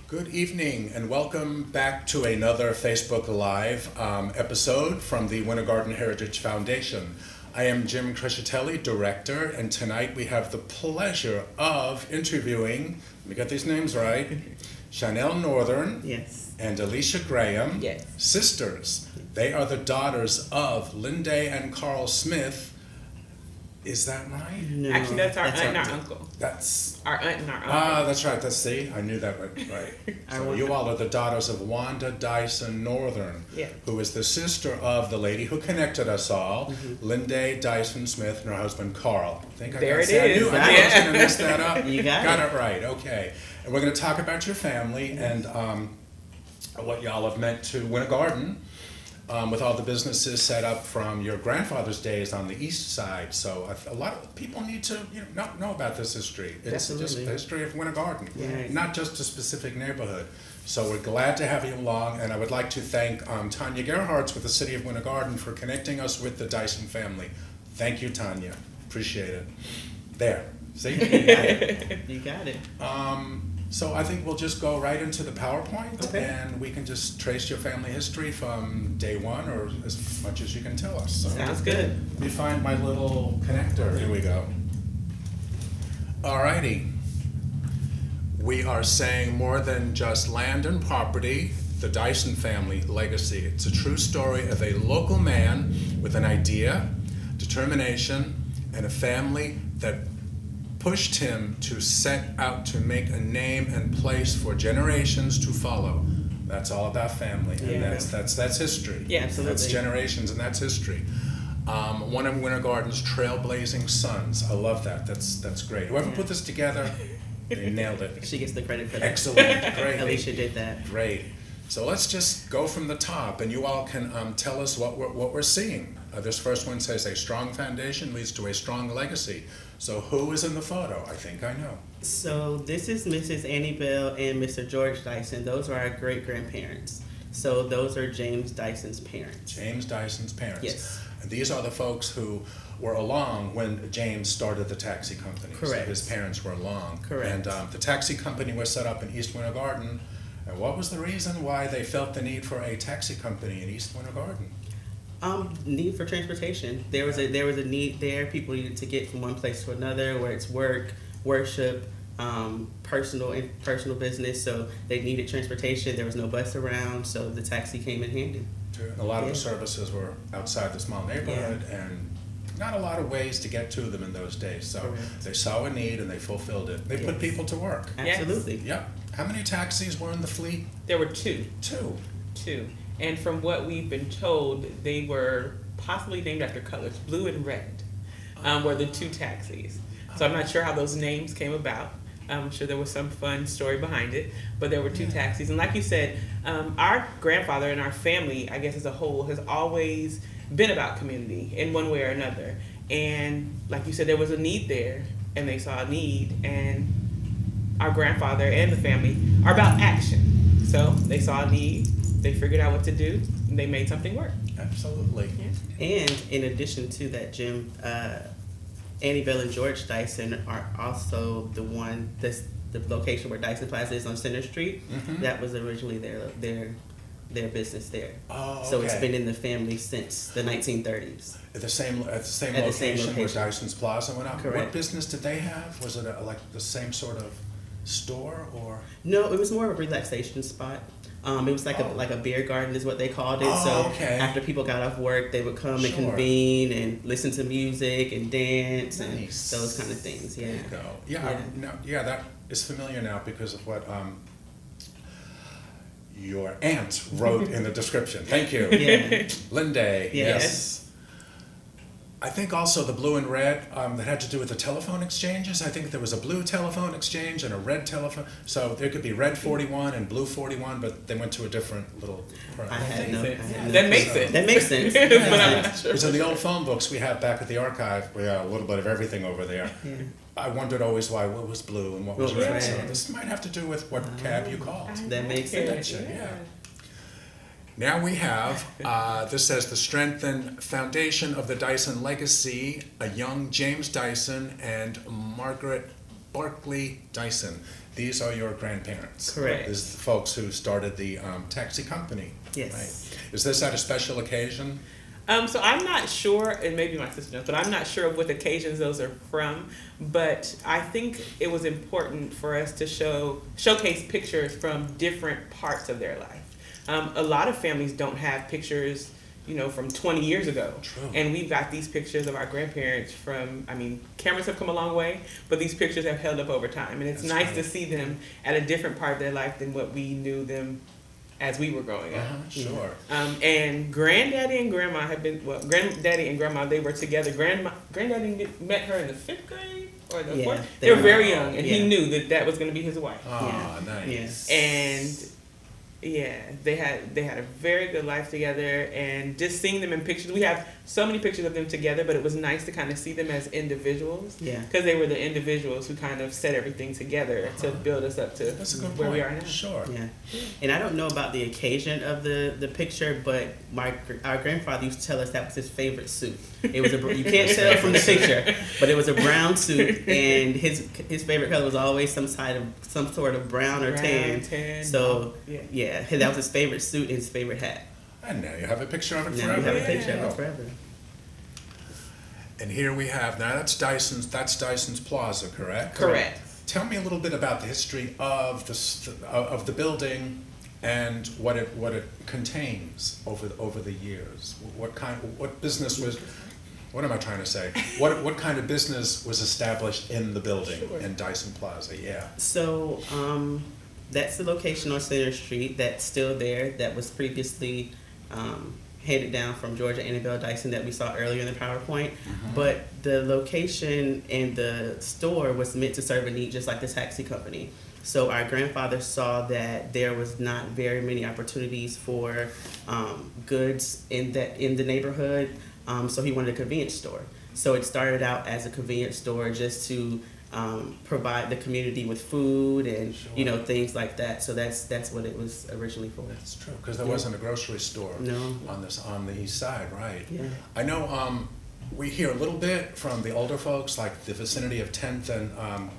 Good evening and welcome back to another Facebook Live episode from the Winter Garden Heritage Foundation. I am Jim Crescitelli, Director, and tonight we have the pleasure of interviewing, let me get these names right, CHANELL Northern Yes. and ALICIA Graham, Yes. sisters. They are the daughters of Linday and Carl Smith. Is that right? No, Actually, that's our aunt and our uncle. That's Our aunt and our uncle. that's right. See, I knew that right. So you all are the daughters of Wanda Dyson Northern, Yeah. who is the sister of the lady who connected us all, Linday Dyson Smith, and her husband Carl. I think There it I is. knew I was going to mess that up. You got it right. Okay, and we're going to talk about your family and what y'all have meant to Winter Garden. With all the businesses set up from your grandfather's days on the east side. So a lot of people need to know about this history. It's just Definitely. the history of Winter Garden, Right. not just a specific neighborhood. So we're glad to have you along, and I would like to thank Tanya Gerhardt with the City of Winter Garden for connecting us with the Dyson family. Thank you, Tanya. Appreciate it. There. See? You got it. You got it. So I think we'll just go right into the PowerPoint, Okay. and we can just trace your family history from day one, or as much as you can tell us. So Sounds good. let me find my little connector. Here we go. Alrighty. We are saying more than just land and property, the Dyson family legacy. It's a true story of a local man with an idea, determination, and a family that pushed him to set out to make a name and place for generations to follow. That's all about family, and Yeah. that's history. Yeah, absolutely. That's generations, and that's history. One of Winter Garden's trailblazing sons. I love that. That's great. Whoever put this together, they nailed it. She gets the credit for that. Excellent. Great. Alicia did that. Great. So let's just go from the top, and you all can tell us what we're seeing. This first one says, a strong foundation leads to a strong legacy. So who is in the photo? I think I know. So this is Mrs. Annie Bell and Mr. George Dyson. Those are our great-grandparents. So those are James Dyson's parents. James Dyson's parents. Yes. And these are the folks who were along when James started the taxi company. Correct. So his parents were along. Correct. And the taxi company was set up in East Winter Garden. And what was the reason why they felt the need for a taxi company in East Winter Garden? Need for transportation. There was a need there. People needed to get from one place to another, where it's work, worship, personal business. So they needed transportation. There was no bus around, so the taxi came in handy. And a lot of the services were outside the small neighborhood, and not a lot of ways to get to them in those days. So Correct. they saw a need and they fulfilled it. They put Yes. people to work. Yes. Absolutely. Yep. How many taxis were in the fleet? There were two. Two. And from what we've been told, they were possibly named after colors. Blue and red were the two taxis. So I'm not sure how those names came about. I'm sure there was some fun story behind it, but there were two taxis. And like you said, our grandfather and our family, I guess as a whole, has always been about community in one way or another. And like you said, there was a need there, and they saw a need, and our grandfather and the family are about action. So they saw a need, they figured out what to do, and they made something work. Absolutely. Yeah. And in addition to that, Jim, Annie Bell and George Dyson are also the location where Dyson Plaza is on Center Street. Mhm. That was originally their business there. Oh, So it's okay. been in the family since the 1930s. At the same At the same location where location. Dyson's Plaza went up? What Correct. business did they have? Was it like the same sort of store, or? No, it was more of a relaxation spot. It was like a beer garden is what they called it. Oh, So okay. after people got off work, they would come and Sure. convene and listen to music and dance Nice. and those kind of things. Yeah. There you go. Yeah, that is familiar now because of what your aunt wrote in the description. Thank you. Yeah. Linday, Yes. yes. I think also the blue and red, that had to do with the telephone exchanges. I think there was a blue telephone exchange and a red telephone. So there could be red 41 and blue 41, but they went to a different little. I had no. That makes sense. That makes sense. But I'm not sure. Because in the old phone books we have back at the archive, we have a little bit of everything over there. Yeah. I wondered always why what was blue and what was What was red. So red. this might have to do with what cab you called. That makes sense. Yeah. Now we have, this says the strength and foundation of the Dyson legacy, a young James Dyson and Margret Barkley Dyson. these are your grandparents. Correct. This is the folks who started the taxi company. Yes. Right. Is this at a special occasion? So I'm not sure, and maybe my sister knows, but I'm not sure of what occasions those are from. But I think it was important for us to showcase pictures from different parts of their life. A lot of families don't have pictures, from 20 years ago. True. And we've got these pictures of our grandparents cameras have come a long way, but these pictures have held up over time. And it's That's nice right. to see them at a different part of their life than what we knew them as we were growing up. Sure. And granddaddy and grandma have been, granddaddy and grandma, they were together. Granddaddy met her in the 5th grade or the 4th. They were very young, and he knew that was going to be his wife. Oh, nice. And they had a very good life together, and just seeing them in pictures, we have so many pictures of them together, but it was nice to kind of see them as individuals, because they were the individuals who kind of set everything together to build us up to That's a good where point. we are now. Sure. Yeah, and I don't know about the occasion of the picture, but our grandfather used to tell us that was his favorite suit. It was you can't tell from the picture, but it was a brown suit, and his favorite color was always some sort of brown or tan. So yeah, that was his favorite suit and his favorite hat. And now you have a picture of it Now forever. you have a picture of it forever. And here we have, now that's Dyson's Plaza, correct? Correct. Tell me a little bit about the history of the building and what it contains over the years. What business was, what am I trying to say? What kind of business was established in the building in Dyson Plaza? Yeah. So that's the location on Center Street that's still there. That was previously handed down from Georgia Annabelle Dyson that we saw earlier in the PowerPoint. But the location and the store was meant to serve a need just like the taxi company. So our grandfather saw that there was not very many opportunities for goods in the neighborhood, so he wanted a convenience store. So it started out as a convenience store just to provide the community with food and things like that. So that's what it was originally for. That's true, because there wasn't a grocery store on the east side, right? Yeah. I know we hear a little bit from the older folks, like the vicinity of 10th and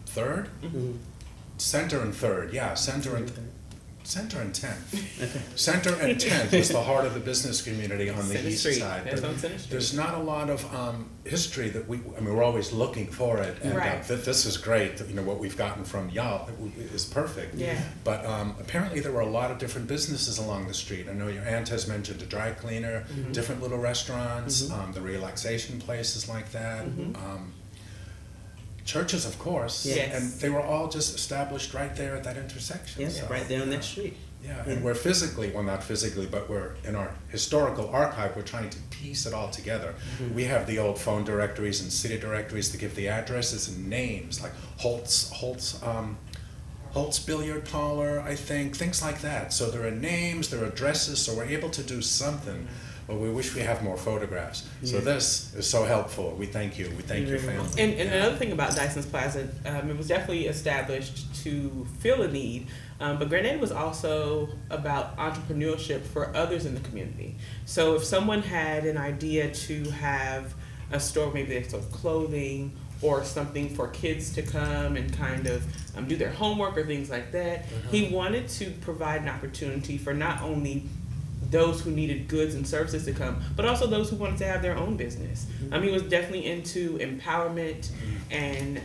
3rd? Center and 3rd, yeah, Center and 10th. Okay. Center and 10th is the heart of the business community on the Center east Street. side. That's But on Center Street. there's not a lot of history that we're always looking for it. And Right. this is great, what we've gotten from y'all is perfect. Yeah. But apparently there were a lot of different businesses along the street. I know your aunt has mentioned a dry cleaner, different little restaurants, the relaxation places like that. Churches, of course, Yes. and they were all just established right there at that intersection. Yes, So, right there on that street. Yeah, and we're not physically, but we're in our historical archive, we're trying to piece it all together. We have the old phone directories and city directories that give the addresses and names, like Holt's Billiard Parlor, I think, things like that. So there are names, there are addresses, so we're able to do something. But we wish we have more photographs. So this is so helpful. We thank you. We thank your family. And another thing about Dyson's Plaza, it was definitely established to fill a need, but Grenade was also about entrepreneurship for others in the community. So if someone had an idea to have a store, maybe they sold clothing or something for kids to come and kind of do their homework or things like that, he wanted to provide an opportunity for not only those who needed goods and services to come, but also those who wanted to have their own business. He was definitely into empowerment and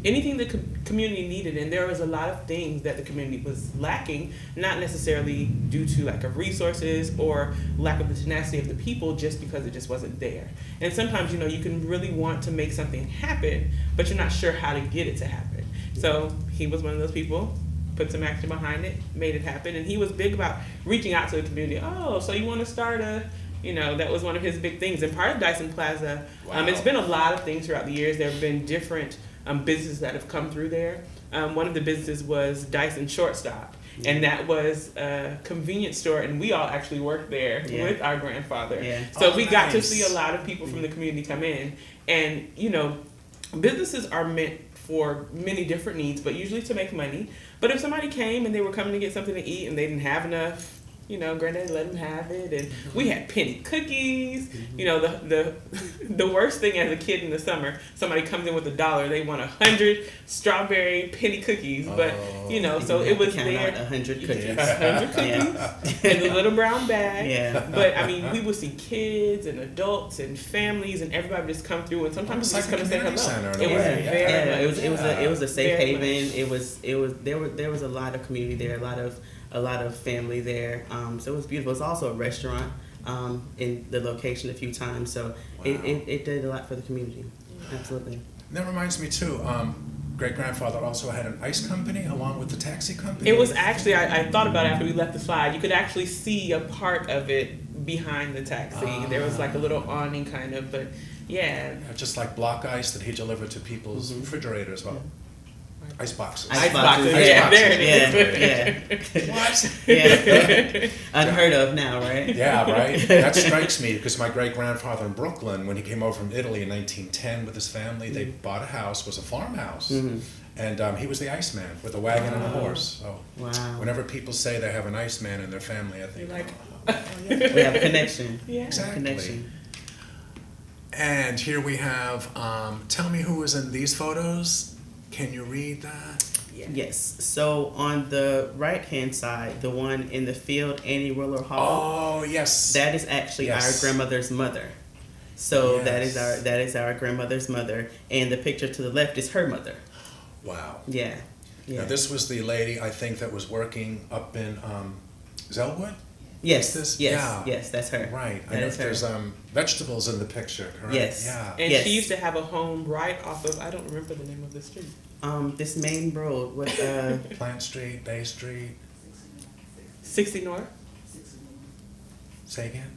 anything the community needed, and there was a lot of things that the community was lacking, not necessarily due to lack of resources or lack of the tenacity of the people, just because it just wasn't there. And sometimes, you can really want to make something happen, but you're not sure how to get it to happen. So he was one of those people, put some action behind it, made it happen, and he was big about reaching out to the community. Oh, so you want to start that was one of his big things. And part of Dyson Plaza, it's been a lot of things throughout the years. There have been different businesses that have come through there. One of the businesses was Dyson Shortstop, and that was a convenience store, and we all actually worked there with our grandfather. So we got to see a lot of people from the community come in, and businesses are meant for many different needs, but usually to make money. But if somebody came and they were coming to get something to eat and they didn't have enough Granddaddy let him have it, and we had penny cookies. The worst thing as a kid in the summer, somebody comes in with $1, they want 100 strawberry penny cookies, but so it was count there. out 100 cookies. 100 cookies in the little brown bag. Yeah. But I mean, we would see kids and adults and families, and everybody would just come through, and sometimes we just come and say hello. It was It was a safe very haven. much. There was a lot of community there, a lot of family there. So it was beautiful. It was also a restaurant in the location a few times. So it did a lot for the community. Absolutely. And that reminds me too. Great-grandfather also had an ice company along with the taxi company. It was actually, I thought about it after we left the slide. You could actually see a part of it behind the taxi. There was like a little awning kind of, but yeah. Just like block ice that he delivered to people's refrigerators. Well, ice boxes. Ice boxes. Yeah, there it is. Yeah. What? Yeah. Unheard of now, right? Yeah, right? That strikes me because my great-grandfather in Brooklyn, when he came over from Italy in 1910 with his family, they bought a house, was a farmhouse. And he was the Iceman with a wagon and a horse. So whenever people say they have an Iceman in their family, I think, we have a connection. Yeah. Exactly. Connection. And here we have, tell me who was in these photos. Can you read that? Yes. So on the right-hand side, the one in the field, Annie Roller Hall. Oh, yes. That is actually our grandmother's mother. So that is our grandmother's mother, and the picture to the left is her mother. Wow. Yeah. Now, this was the lady, I think, that was working up in Zellwood? Yes. Yes, that's her. Right. That is her. There's vegetables in the picture, correct? Yes. Yeah. And she used to have a home right off of, I don't remember the name of the street. This main road with Plant Street, Bay Street. 60 North? Say again?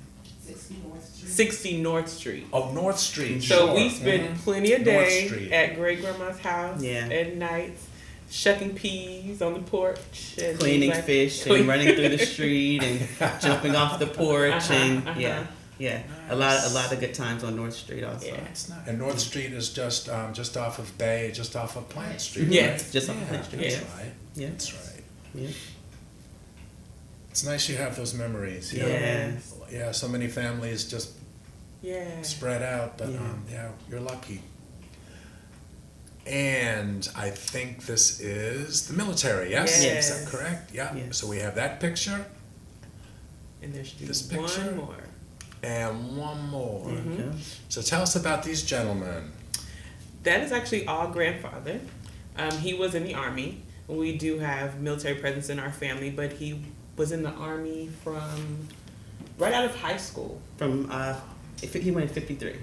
60 North Street. Oh, North Street. So sure. we spent plenty of North day Street. at great grandma's house at night, shucking peas on the porch, and cleaning fish and running through the street and jumping off the porch and a lot of good times on North Street also. Yeah. It's not, and North Street is just off of Bay, just off of Plant Street. Yes. Right? Just off of Plant Street. That's Yeah. right. Yeah. That's right. Yeah. It's nice you have those memories. You know? Yes. Yeah. So many families just spread out, but you're lucky. And I think this is the military. Yes. Yes. Is that correct? Yeah. Yes. So we have that picture. And there's This one picture? more. And one more. Okay. So tell us about these gentlemen. That is actually all grandfather. He was in the Army. We do have military presence in our family, but he was in the Army from right out of high school. From he went in 53.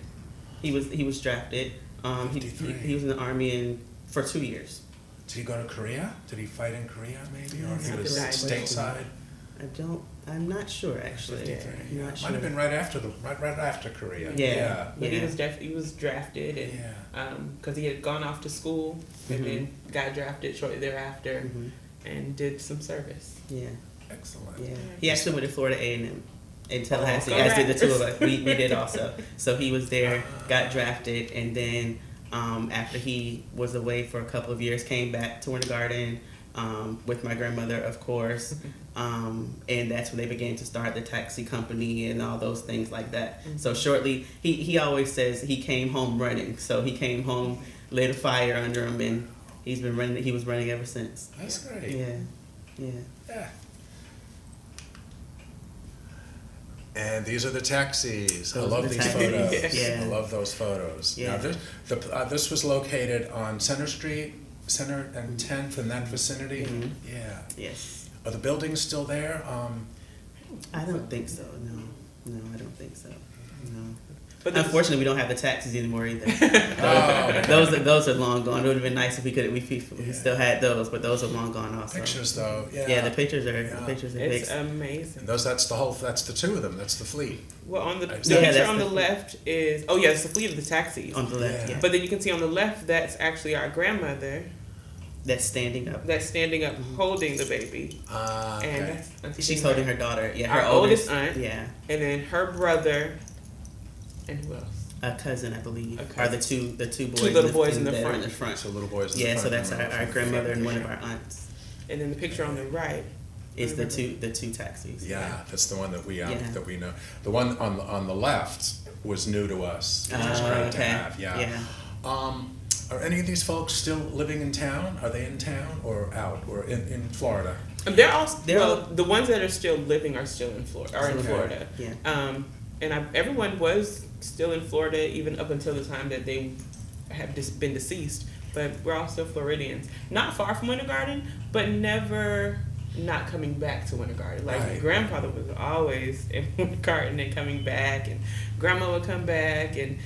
He was drafted. He was in the Army for 2 years. Did he go to Korea? Did he fight in Korea maybe? Or he Something was like that. stateside? I'm not sure actually. 53, I'm yeah. not sure. Might have been right after Korea. Yeah. But he was drafted, and because he had gone off to school and then got drafted shortly thereafter, and did some service. Yeah. Excellent. Yeah. He actually went to Florida A&M in Tallahassee, Oh, as did the two of us. We did also. So he was there, got drafted, and then after he was away for a couple of years, came back to Wintergarten with my grandmother, of course. And that's when they began to start the taxi company and all those things like that. So shortly, he always says he came home running. So he came home, lit a fire under him, and he's been running. He was running ever since. That's great. Yeah. And these are the taxis. I Those love are the these taxis. photos. Yeah. I love those photos. Yeah. Now, this was located on Center Street, Center and 10th in that vicinity. Yeah. Yes. Are the buildings still there? I don't think so. No, I don't think so. No. But Unfortunately, we don't have the taxis anymore either. Oh. Those are long gone. It would have been nice if we still had those, but those are long gone also. Pictures though. Yeah, the pictures are it's big. amazing. And that's the two of them. That's the fleet. Well, on the Yeah, picture that's on the the- left is it's the fleet of the taxis. On the left, Yeah. yeah. But then you can see on the left that's actually our grandmother That's standing up. that's standing up holding the baby, Okay. and that's She's holding her daughter. Yeah, her our oldest aunt. Yeah, And then her brother, and who else? a cousin, I believe, A are cousin. the two boys. little boys in the that are front. So little boys in the Yeah, front. so that's our grandmother and one of our aunts. And then the picture on the right It's the two taxis. Yeah, that's the one that we Yeah. that we know. The one on the left was new to us, which is great to have. Yeah. Are any of these folks still living in town? Are they in town or out or in Florida? They're all the ones that are still living are still in Florida. Are in Okay. Florida. Yeah. Everyone was still in Florida even up until the time that they have just been deceased. But we're all still Floridians. Not far from Winter Garden, but never not coming back to Winter Garden. Like Right. my grandfather was always in Winter Garden and coming back, and grandma would come back, and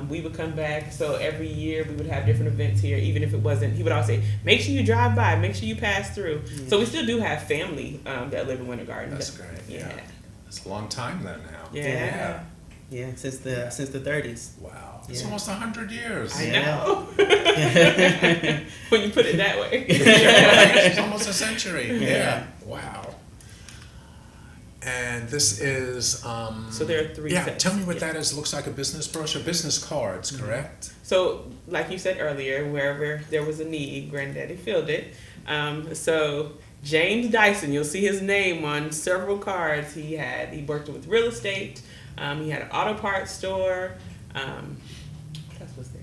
we would come back. So every year we would have different events here, even if it wasn't. He would always say, "Make sure you drive by. Make sure you pass through." Yeah. So we still do have family that live in Winter Garden. That's great. Yeah. It's a long time then now. Yeah. Yeah, since the 30s. Wow. It's Yeah. almost 100 years. I Yeah. know. When you put it that way. It's almost a century. Yeah. Yeah. Wow. And this is So there are 3 yeah, sets. tell me what that is. It looks like a business brochure, business cards, correct? So, like you said earlier, wherever there was a need, Granddaddy filled it. So James Dyson, you'll see his name on several cards. He worked with real estate. He had an auto parts store. What else was there?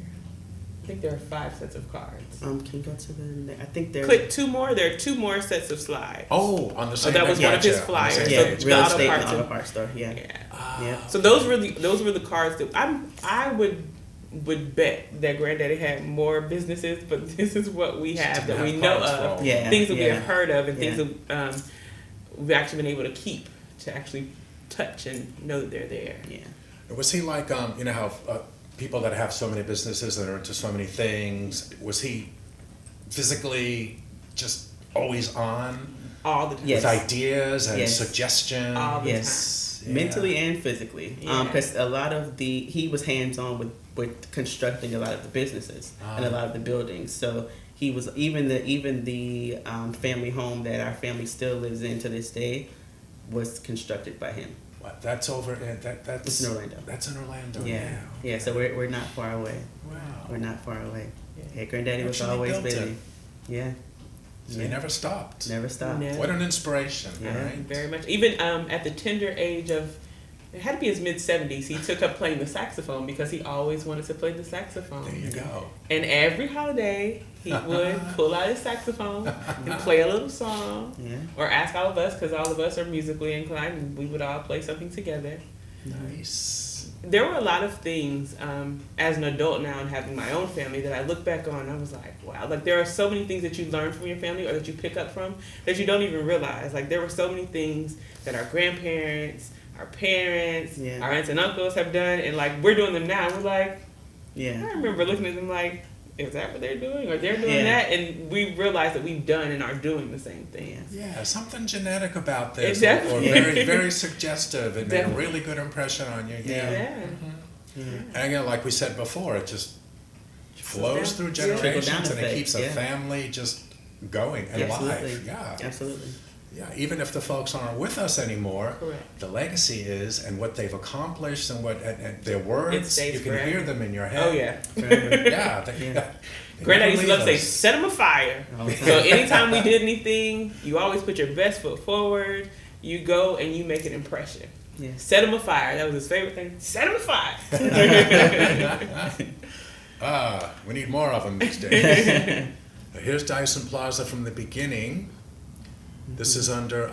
I think there are 5 sets of cards. Can you go to I think there's Click 2 more. There are 2 more sets of slides. Oh, on the same that was one of his gotcha. On the flyers. same yeah, page. the real auto estate and parts auto and- parts store. Yeah. Yeah. Yeah. So those were the cards that I would bet that Granddaddy had more businesses, but this is what we have that we know of. Yeah. Things that we yeah. have heard of, and Yeah. things that we've actually been able to keep, to actually touch and know that they're there. Yeah. Was he like, you know how people that have so many businesses that are into so many things, was he physically just always on All the time. Yes. with ideas and Yes. suggestions? All the Yes, Yeah. mentally and physically. Yeah. Because a lot of he was hands on with constructing a lot of the businesses and a lot of the buildings. So he was even the family home that our family still lives in to this day was constructed by him. What, that's over in that's It's in Orlando. That's in Orlando. Yeah, now. yeah. So we're not far away. Wow. We're not far away. Yeah. Yeah, Granddaddy was Actually always built busy. it. Yeah. So he never stopped. Never stopped. No. What an inspiration, Yeah. right? Very much. Even at the tender age of, it had to be his mid-70s, he took up playing the saxophone because he always wanted to play the saxophone. There you go. And every holiday, he would pull out his saxophone and play a little song, Yeah. or ask all of us, because all of us are musically inclined, and we would all play something together. Nice. There were a lot of things as an adult now and having my own family that I look back on and I was like, wow. Like, there are so many things that you learn from your family or that you pick up from that you don't even realize. Like, there were so many things that our grandparents, our parents, Yeah. our aunts and uncles have done, and like, we're doing them now. And we're like, I Yeah. remember looking at them like, is that what they're doing? Or they're doing Yeah. that? And we realize that we've done and are doing the same thing. Yeah, something genetic about this, Exactly. or very, very suggestive. It made a Definitely. really good impression on you. Yeah. Yeah. Yeah. And again, like we said before, it just flows down. through Yeah. generations, Trickle-down and it effect, keeps a yeah. family just going and alive. Absolutely. Yeah, Absolutely. yeah. Even if the folks aren't with us anymore, Correct. the legacy is, and what they've accomplished, and what and their words, stays you can forever. hear them in your head. Oh, yeah. Forever. Yeah. They, Yeah. they Granddaddy never used to love to say, leave us. set them afire. All the So time. anytime we did anything, you always put your best foot forward. You go and you make an impression. Yes. Set them afire. That was his favorite thing. Set them afire. We need more of them these days. Here's Dyson Plaza from the beginning. This is under,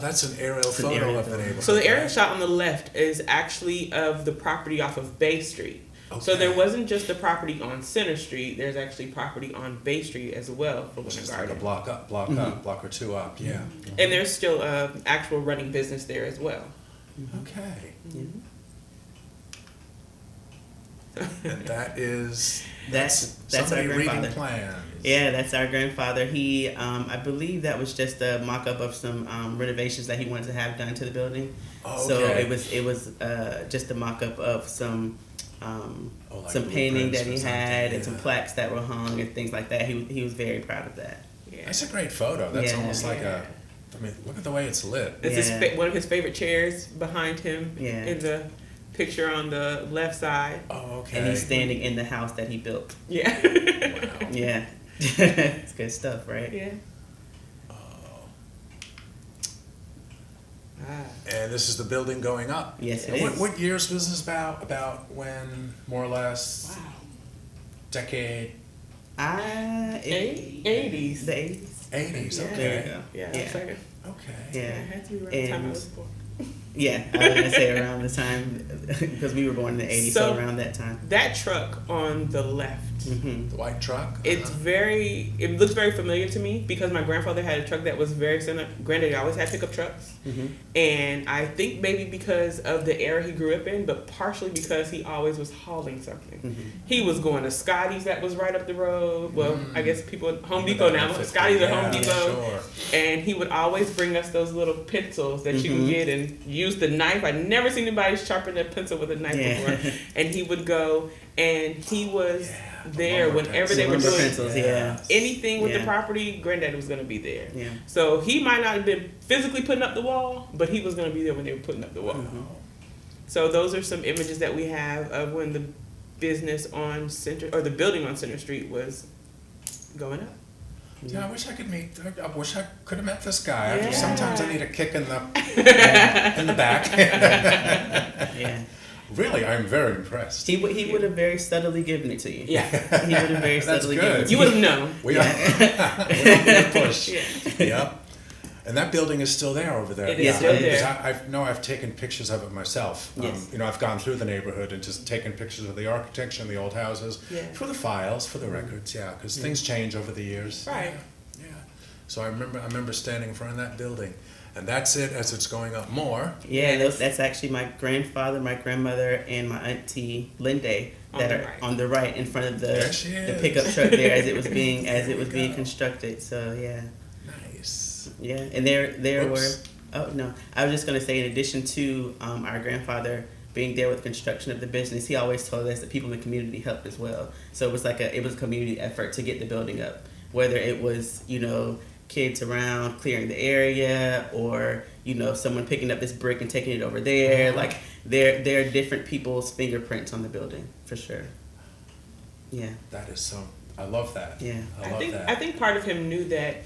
that's an aerial an photo aerial of the photo. neighborhood. So the area right? shot on the left is actually of the property off of Bay Street. So Okay. there wasn't just the property on Center Street. There's actually property on Bay Street as well for Which Winter is like Garden. a block up, block up, block or two up, yeah. And there's still actual running business there as well. Okay. Yeah. And that is, That's our somebody reading grandfather. plans. Yeah, that's our grandfather. He, I believe that was just a mock-up of some renovations that he wanted to have done to the building. Oh, So okay. it was just a mock-up of some like some painting that he blueprints or had something, and some yeah. plaques that were hung and things like that. He was very proud of that. Yeah. That's a great photo. That's Yeah. almost like a, I mean, look at the way it's lit. It's Yeah. one of his favorite chairs behind him Yeah. in the picture on the left side. Oh, okay. And he's standing in the house that he built. Yeah. Wow. Yeah. It's good stuff, right? Yeah. Oh. And this is the building going up. Yes, it And is. what years was this about? About when, more or less? Wow. Decade? 80s. The 80s. 80s, Yeah. okay. There you go. Yeah, Yeah. it's like Okay. it Yeah. had to be around the time I And- was born. Yeah, I was gonna say around the time because we were born in the 80s, so So- around that time. That truck on the left, Hmm. The white truck? it's it looks very familiar to me because my grandfather had a truck that was very similar. Granddaddy always had pickup trucks. Hmm. And I think maybe because of the era he grew up in, but partially because he always was hauling something. Hmm. He was going to Scotty's that was right up the road. Well, I guess people Home Even Depot that now, 150, Scotty's or yeah, Home Depot. Sure. And he would always bring us those little pencils that you can Mhm. get and use the knife. I'd never seen anybody sharpen a pencil with a knife Yeah. before. And he would go and he was Yeah, the there lumber whenever pencils. they were Lumber doing pencils, yeah. anything with the Yeah. property, Granddaddy was going to be there. Yeah. So he might not have been physically putting up the wall, but he was going to be there when they were putting up the wall. Mhm. So those are some images that we have of when the business on Center or the building on Center Street was going up. Yeah, I wish I could have met this guy. Yeah. Sometimes I need a kick in the back. Yeah. Really, I'm very impressed. He would have very subtly given it to you. Yeah, He would have very That's subtly good. given it to you would have known. We don't need to push. Yeah. Yep. And that building is still there over there. It is Yeah. still because there. I've taken pictures of it myself. Yes. I've gone through the neighborhood and just taken pictures of the architecture and the old houses Yeah. for the files, for the records. Yeah, because things change over the years. Right. Yeah. So I remember standing in front of that building, and that's it as it's going up more. Yeah, that's actually my grandfather, my grandmother, and my auntie Linda On that the are right. on the right in front of There she the is. pickup truck there as it was being There we being go. constructed. So yeah, Nice. yeah, and there were. Oops. Oh no, I was just gonna say in addition to our grandfather being there with construction of the business, he always told us that people in the community helped as well. So it was it was a community effort to get the building up, whether it was kids around clearing the area or someone picking up this brick and taking it over there. Like there are different people's fingerprints on the building for sure. Yeah. That is so. I love that. Yeah. I love that. I think part of him knew that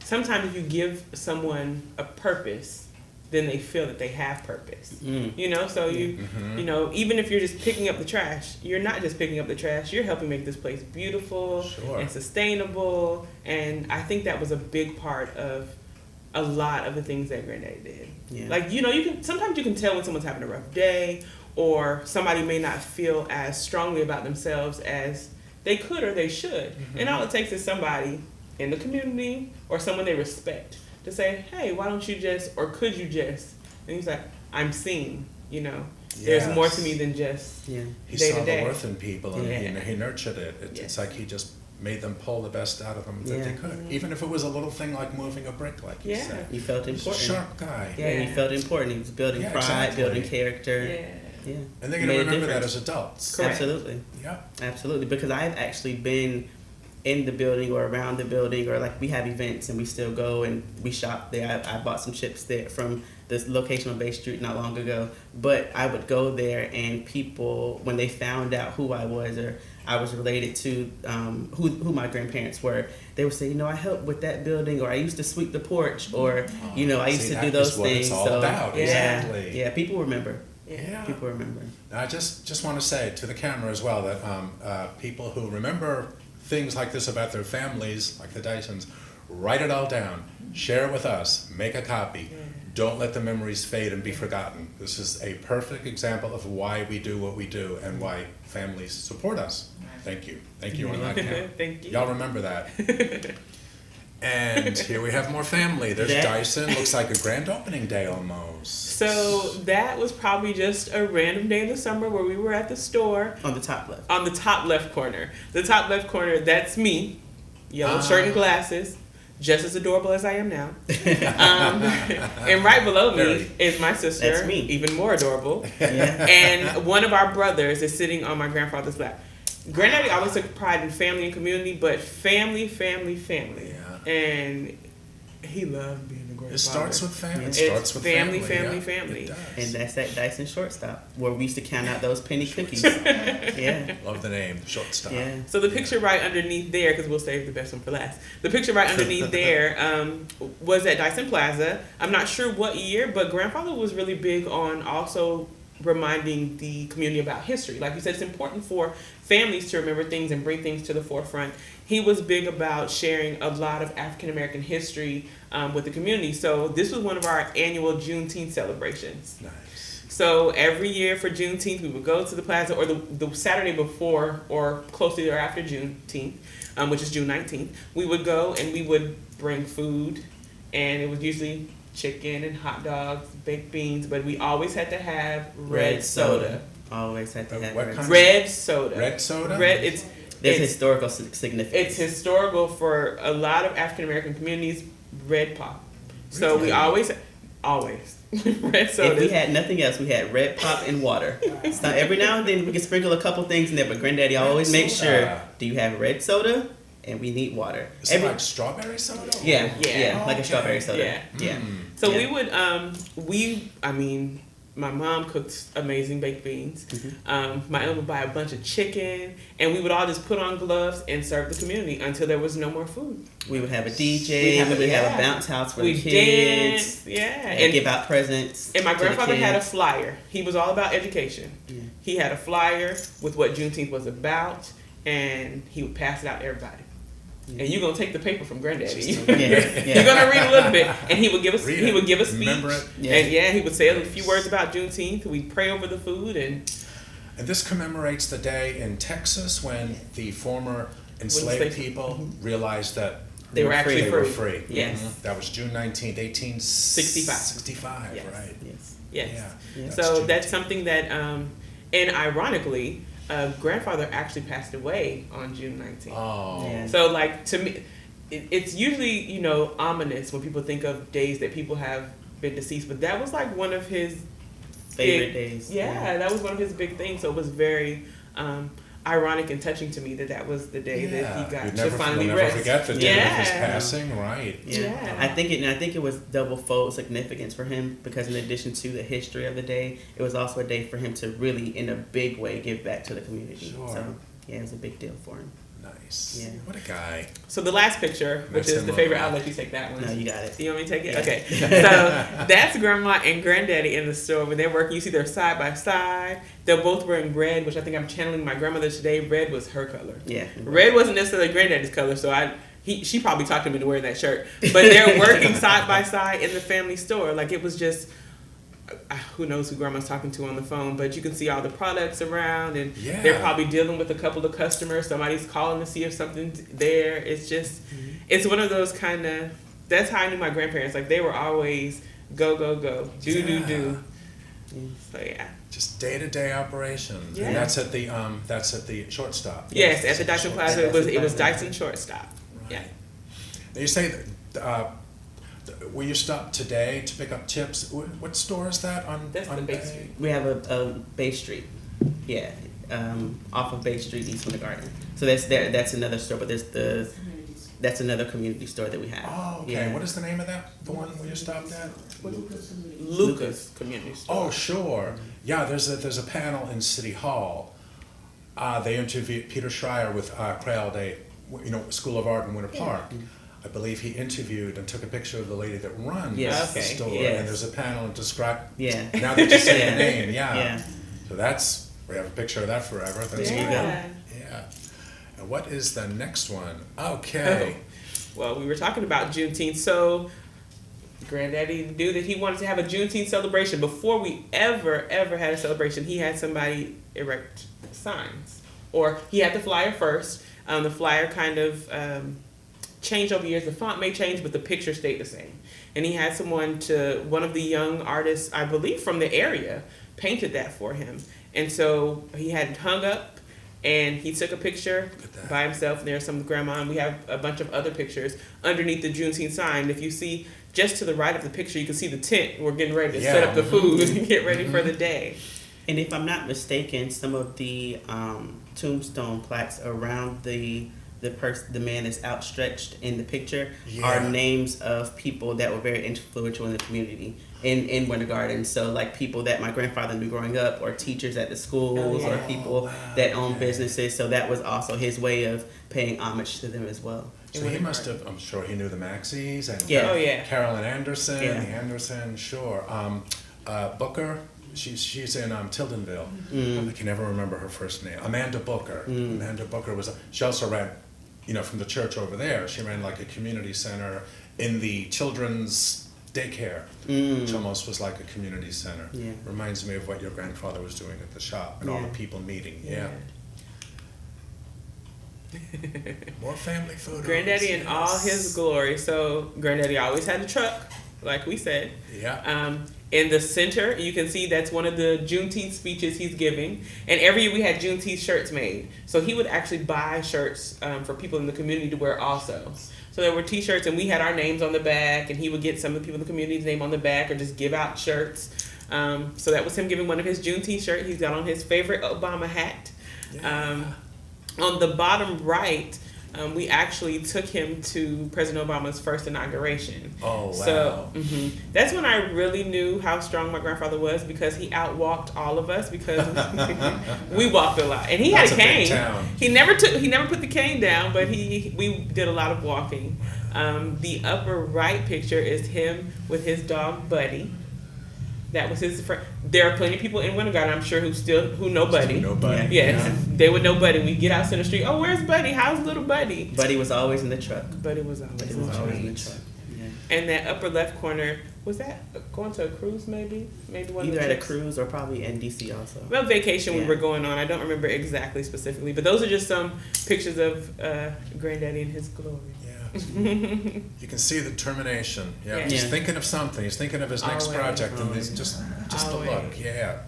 sometimes if you give someone a purpose, then they feel that they have purpose. Mm. So Mhm. even if you're just picking up the trash, you're not just picking up the trash, you're helping make this place beautiful Sure. and sustainable. And I think that was a big part of a lot of the things that Granddaddy did. Yeah. Like, sometimes you can tell when someone's having a rough day or somebody may not feel as strongly about themselves as they could or they should. And all it takes is somebody in the community or someone they respect to say, hey, why don't you just, or could you just? And he's like, I'm seen, there's more to me than just Yeah. He day saw to day. the worth in people and Yeah. he nurtured it. It's Yes. like he just made them pull the best out of them that they Yeah. could. Even if it was a little thing like moving a brick, like you Yeah. said. He felt He's a important. sharp guy. Yeah, he Yeah. felt important. He was building Yeah, pride, exactly. building character. Yeah. Yeah. And they're going Made to a remember that difference. as adults. Correct. Absolutely. Yeah. Absolutely, because I've actually been in the building or around the building, or like we have events and we still go and we shop there. I bought some chips there from this location on Bay Street not long ago, but I would go there and people, when they found out who I was or I was related to who my grandparents were, they would say, I helped with that building, or I used to sweep the porch, or I used See, to that do is those what things. it's all so about, yeah, exactly. yeah, people remember. Yeah. People remember. I just want to say to the camera as well that people who remember things like this about their families, like the Dysons, write it all down, share it with us, make a copy. Don't let the memories fade and be forgotten. This is a perfect example of why we do what we do and why families support us. Thank you. Thank you on that count. Thank you. Y'all remember that. And here we have more family. There's That- Dyson. Looks like a grand opening day almost. So that was probably just a random day in the summer where we were at the store On the top left. on the top left corner. The top left corner, that's me, yellow shirt and glasses, just as adorable as I am now. And right below me Very. is my sister, That's me. even more adorable. Yeah. And one of our brothers is sitting on my grandfather's lap. Granddaddy always took pride in family and community, but family. Yeah. And He loved being a grandfather. It starts with family. Yeah. It starts with family, family. family. It does. And that's that Dyson shortstop where we used to count out those penny cookies. Yeah. Love the name, shortstop. Yeah. So the picture right underneath there, because we'll save the best one for last. The picture right underneath there was at Dyson Plaza. I'm not sure what year, but grandfather was really big on also reminding the community about history. Like you said, it's important for families to remember things and bring things to the forefront. He was big about sharing a lot of African American history with the community. So this was one of our annual Juneteenth celebrations. Nice. So every year for Juneteenth, we would go to the plaza, or the Saturday before or closely thereafter Juneteenth, which is June 19th. We would go and we would bring food, and it was usually chicken and hot dogs, baked beans, but we always had to have red soda. Always had to have What red kind? soda. Red soda. Red soda? Red. There's It's historical significance. it's historical for a lot of African American communities. Red pop. So we Really? always red soda. If we had nothing else, we had red pop and water. So every now and then we can sprinkle a couple things in there, but Granddaddy always Red makes soda. sure, do you have red soda? And we need water. Is it like strawberry soda? Yeah, Yeah. yeah, like a Okay. strawberry soda. Yeah. Yeah. So Yeah. we would, I mean, my mom cooked amazing baked beans. My aunt would buy a bunch of chicken, and we would all just put on gloves and serve the community until there was no more food. We would have a We'd DJ, have we a- would have yeah. a bounce house for We the kids. danced, yeah. And give out presents. And my to the grandfather had a kids. flyer. He was all about education. Yeah. He had a flyer with what Juneteenth was about, and he would pass it out to everybody. Yeah. And you're gonna take the paper from Granddaddy. Yeah, yeah. You're gonna read a little bit, and he would give us. Read He it. would give a speech, Remember it. Yeah. and yeah, he would say a few words about Juneteenth. We'd pray over the food, and And this commemorates the day in Texas when the former enslaved enslaved- people realized that they were actually they free. were free. Yes. Mhm. That was June 19th, 1865. 65, Yes. right. Yes. Yes. Yeah. Yeah. So Juneteenth. that's something that, and ironically, grandfather actually passed away on June 19th. Oh. Yeah. So like to me, it's usually ominous when people think of days that people have been deceased, but that was like one of his Favorite big- days. Yeah, that was one of his big things. So it was very ironic and touching to me that was the day that he got You'd to finally you'll never rest. forget the day of his Yeah. passing, right. Yeah. Yeah. I think it was double fold significance for him because in addition to the history of the day, it was also a day for him to really, in a big way, give back to the community. Sure. So yeah, it was a big deal for him. Nice. Yeah. What a guy. So the last picture, which That's is him the on favorite, that. I'll let you take that one. No, you got it. You want me to take it? Yeah. Okay. So that's grandma and granddaddy in the store when they're working. You see they're side by side. They're both wearing red, which I think I'm channeling my grandmother today. Red was her color. Yeah. Red wasn't necessarily granddaddy's color, so she probably talked him into wearing that shirt. But they're working side by side in the family store. Like it was just, who knows who grandma's talking to on the phone, but you can see all the products around, and Yeah. they're probably dealing with a couple of customers. Somebody's calling to see if something's there. It's just, it's one of those kind of, that's how I knew my grandparents. Like they were always go, go, go, do, do, do. So yeah. Just day-to-day operations. Yeah. And that's at the shortstop. Yes, at the Dyson Plaza, it was Plaza. Dyson shortstop. Right. Yeah. Now you say that, will you stop today to pick up chips? What store is that on? That's on the Bay Bay? Street. We have a Bay Street. Yeah. Off of Bay Street, East Winter So that's another store, but that's another community store that we have. Oh, okay. Yeah. What is the name of that? The one where you stopped at? Lucas Community Store. Oh, sure. Yeah, there's a panel in City Hall. They interviewed Peter Schreier with Crail Day, School of Art in Winter Park. I believe he interviewed and took a picture of the lady that runs Yes. the Okay, store. yes. And there's a panel and describe. Yeah. Now that you say Yeah. the name, yeah. Yeah. So we have a picture of that forever. That's There you great. go. Yeah. And what is the next one? Okay. Well, we were talking about Juneteenth, so Granddaddy knew that he wanted to have a Juneteenth celebration. Before we ever had a celebration, he had somebody erect signs. Or he had the flyer first. The flyer kind of changed over years. The font may change, but the picture stayed the same. And he had one of the young artists, I believe from the area, painted that for him. And so he had it hung up, and he took a picture Look at that. by himself, and there's some grandma, and we have a bunch of other pictures underneath the Juneteenth sign. If you see just to the right of the picture, you can see the tent. We're getting ready to set Yeah. up the food and get ready for the day. And if I'm not mistaken, some of the tombstone plaques around the the man that's outstretched in the picture Yeah. are names of people that were very influential in the community in Winter Garden. So like people that my grandfather knew growing up, or teachers at the schools, or people that own businesses. So that was also his way of paying homage to them as well. So he must have, I'm sure he knew the Maxies and Yeah. Oh, yeah. Carolyn Anderson, Yeah. the Anderson, sure. Booker, she's in Tildenville. I can never remember her first name. Amanda Booker. Amanda Booker she also ran, from the church over there, she ran like a community center in the children's daycare, which almost was like a community center. Yeah. Reminds me of what your grandfather was doing at the shop and all the people meeting. Yeah. More family photos. Granddaddy in all his glory. So Granddaddy always had a truck, like we said. Yeah. In the center, you can see that's one of the Juneteenth speeches he's giving. And every year we had Juneteenth shirts made. So he would actually buy shirts for people in the community to wear also. So there were t-shirts and we had our names on the back, and he would get some of the people in the community's name on the back, or just give out shirts. So that was him giving one of his Juneteenth shirts. He's got on his favorite Obama hat. Yeah. On the bottom right, we actually took him to President Obama's first inauguration. Oh, wow. So that's when I really knew how strong my grandfather was, because he outwalked all of us, because we walked a lot. And he That's had a a big cane. town. He never put the cane down, but we did a lot of walking. The upper right picture is him with his dog Buddy. That was his friend. There are plenty of people in Winter Garden, I'm sure, who know Buddy. Still know Buddy. Yes, Yeah. they would know Buddy. We get out Center Street. Oh, where's Buddy? How's little Buddy? Buddy was always in the truck. Buddy was always Buddy in was the always in the truck. truck. Yeah. And that upper left corner, was that going to a cruise? Maybe one. Either of at the a trips? cruise or probably in DC also. Well, vacation we Yeah. were going on. I don't remember exactly specifically, but those are just some pictures of Granddaddy in his glory. Yeah. You can see the determination. Yeah. Yeah. He's Yeah. thinking of something. He's thinking of his next Always. project, and he's just the Always. look. Yeah.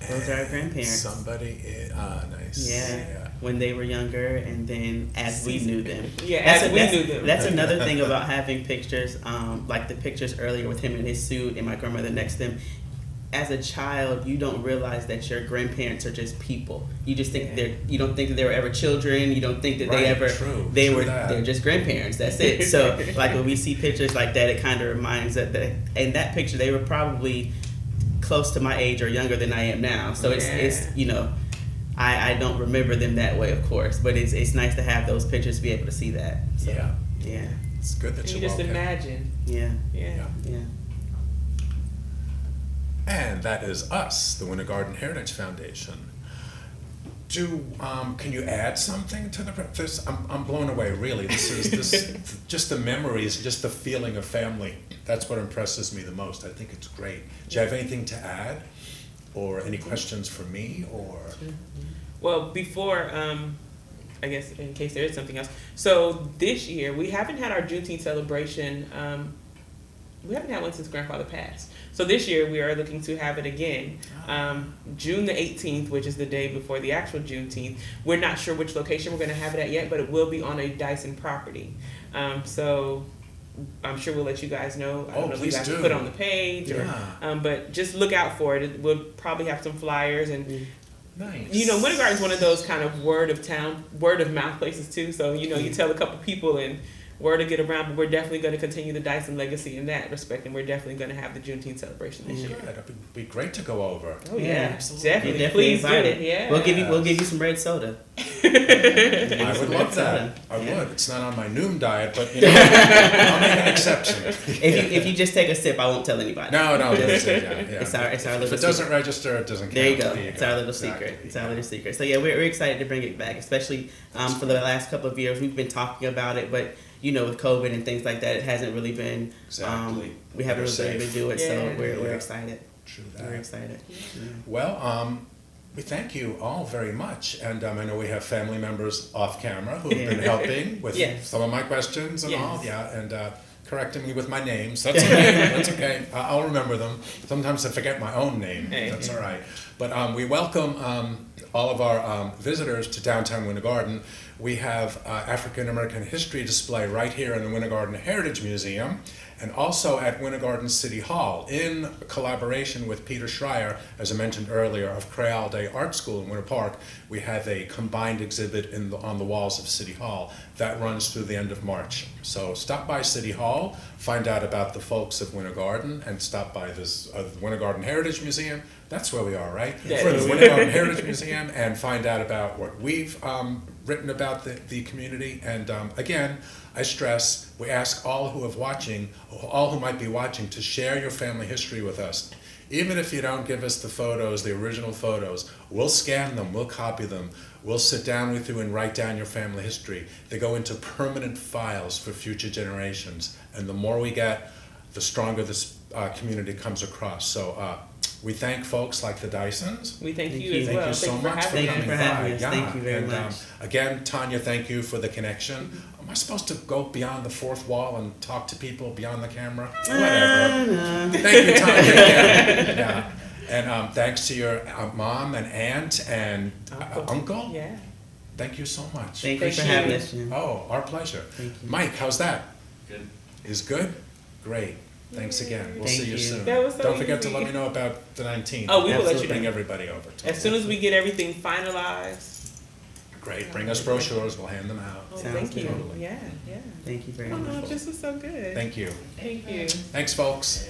Those are our grandparents. Somebody, nice. Yeah. When they were younger, and then as we knew them. Yeah, That's we knew them. That's another thing about having pictures, like the pictures earlier with him in his suit and my grandmother next to him. As a child, you don't realize that your grandparents are just people. You just think you don't think that they were ever children. You don't think that Right, they ever true, they true were that. they're just grandparents. That's it. So like when we see pictures like that, it kind of reminds that in that picture they were probably close to my age or younger than I am now. So it's I don't remember them that way, of course, but it's nice to have those pictures to be able to see that. So, yeah, It's good that You you're just well kept. imagine. yeah, Yeah. yeah. And that is us, the Winter Garden Heritage Foundation. Can you add something to this? I'm blown away, really. This just the memories, just the feeling of family. That's what impresses me the most. I think it's great. Do you have anything to add, or any questions for me, or? Well, before, I guess in case there is something else. So this year, we haven't had our Juneteenth celebration. We haven't had one since grandfather passed. So this year we are looking to have it again. June the 18th, which is the day before the actual Juneteenth. We're not sure which location we're going to have it at yet, but it will be on a Dyson property. So I'm sure we'll let you guys know. I don't know if you please guys do. put on the page, but just look out for it. We'll probably have some flyers and. Nice. Winter Garden's one of those kind of word of mouth places too. So, you tell a couple people and word to get around, but we're definitely going to continue the Dyson legacy in that respect, and we're definitely going to have the Juneteenth celebration this year. Good. It'd be great to go over. Oh yeah, absolutely. definitely. You're definitely Please do invited. it. Yeah. We'll give you some red soda. I would love that. I would. It's not on my noon diet, but I'll make an exception. If you just take a sip, I won't tell anybody. No, It's it's our little If it doesn't register, it doesn't count. There you go. There It's our little secret. It's our little secret. So yeah, we're excited to bring it back, especially for the last couple of years. We've been talking about it, but with COVID and things like that, it hasn't really been. Exactly. We haven't really been able to do it, so Yeah. we're excited. True We're that. excited. Yeah. Well, we thank you all very much, and I know we have family members off camera who've been helping with Yes. some of my questions and Yes. all. Yeah, and correcting me with my names. That's okay. That's okay. I'll remember them. Sometimes I forget my own name. Hey. That's all right. But we welcome all of our visitors to downtown Winter Garden. We have African American history display right here in the Winter Garden Heritage Museum, and also at Winter Garden City Hall in collaboration with Peter Schreier, as I mentioned earlier, of Creole Day Art School in Winter Park. We have a combined exhibit on the walls of City Hall that runs through the end of March. So stop by City Hall, find out about the folks of Winter Garden, and stop by this Winter Garden Heritage Museum. That's where we are, right? Yes. For the Winter Garden Heritage Museum, and find out about what we've written about the community. And again, I stress, we ask all who might be watching, to share your family history with us. Even if you don't give us the photos, the original photos, we'll scan them, we'll copy them, we'll sit down with you and write down your family history. They go into permanent files for future generations. And the more we get, the stronger this community comes across. So we thank folks like the Dysons. We thank Thank you you. as Thank well. you so much for Thank you coming for having by. us. Thank you very And, much. again, Tanya, thank you for the connection. Am I supposed to go beyond the fourth wall and talk to people beyond the camera? Whatever. No. Thank you, Tanya. Yeah. And thanks to your mom and aunt and uncle. Yeah. Thank you so much. Thank you for Thank having you. us, Jim. Oh, our pleasure. Thank you. Mike, how's that? Good. Is good? Great. Thanks again. We'll Thank see you you. soon. That was so Don't forget to easy. let me know about the 19th. Oh, we will let Absolutely. you Bring know. everybody over. As soon as we get everything finalized. Great. Bring us brochures. We'll hand them out. Oh, Sounds thank you. good. Yeah, yeah. Thank you very Oh, much. this was so good. Thank you. Thank you. Thanks, folks.